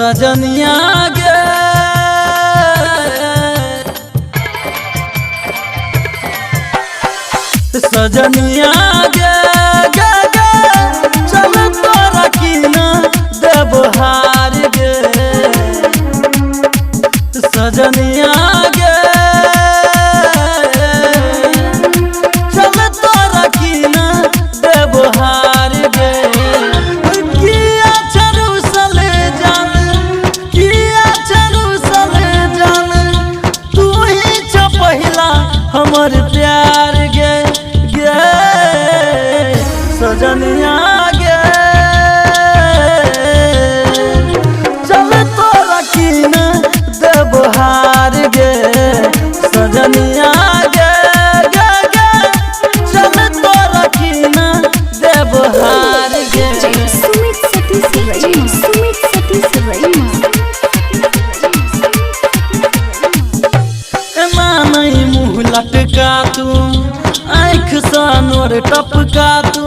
सजनिया गे सजनिया गे गे गे चल तोरा की ना देवहार गे सजनिया गे चल तोरा की ना देवहार गे किया चरूसल जान तू ही छ पहिला हमर प्यार गे गे सजनिया गे चल तोरा की ना देवहार गे सजनिया गे गे गे चल तोरा की ना देवहार गे सुमित सतीश रईमा एना नहीं मुँह लटका तू आँख सा नोर टपका तू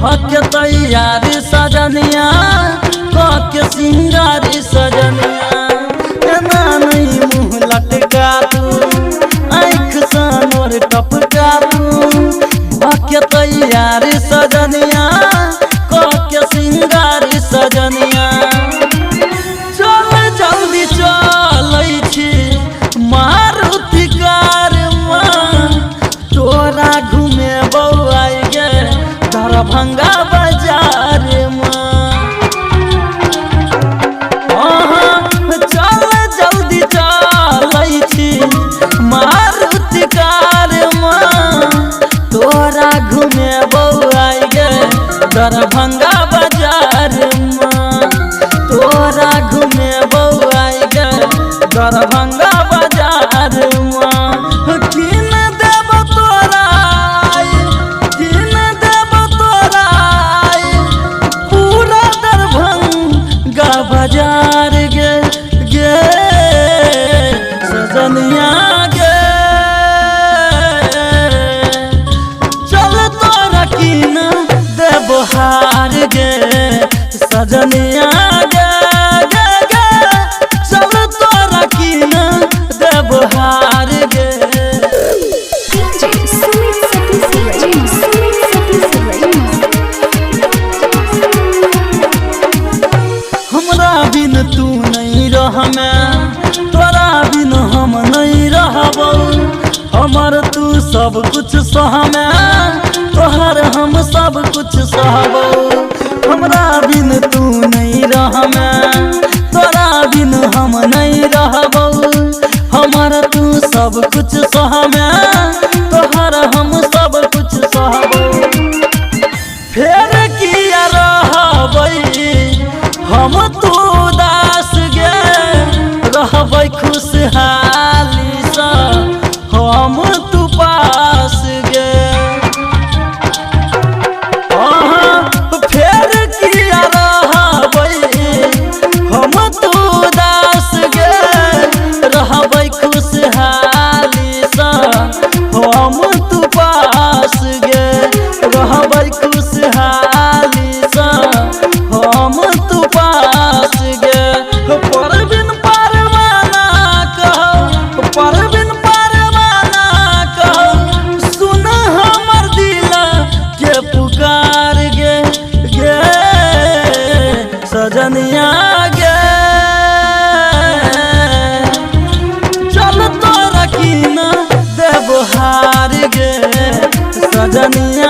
भक्य तैयारी सजनिया के सिंगारी सजनिया एना नहीं मुँह लटका तू आँख सा नोर टपका तू भक्य तैयारी सजनिया के सिंगारी सजनिया चल जल्दी चलै छी मारुति कार तोरा घूमे बौआई गे दरभंगा बाजार चल जल्दी चलै छी मारुति कार तोरा घूमे बौआई गे दरभंगा बाजार तोरा घूमे बौआई गे दरभंगा बाजार किन देव तोरा पूरा दरभंगा बाजार गे गे सजनिया गे चल तोरा की ना देवहार गे सजनिया गे गे गे चल तोरा की ना देवहार गे सुमित सतीश रईमा हमरा बिन तू नहीं रहमे तोरा बिन हम नहीं रहबो हमर तू सब कुछ सहमे तोहर हम सब कुछ सहबो हमरा बिन तू नहीं रहमे तोरा बिन हम नहीं रहबो हमर तू सब कुछ सहमे तोहर हम सब कुछ सहबो फेर किया रहबै हम तू दास गे रहबै खुशहाली सा हम तू पास गे फेर किया रहबै हम तू दास गे रहबै खुशहाली सा हम तू पास गे रहबै खुशहाली सा हम तू पास गे परबिन परवाना कहो सुन हमर दिल के पुकार गे गे सजनिया गे चल तोरा की ना देवहार गे सजनिया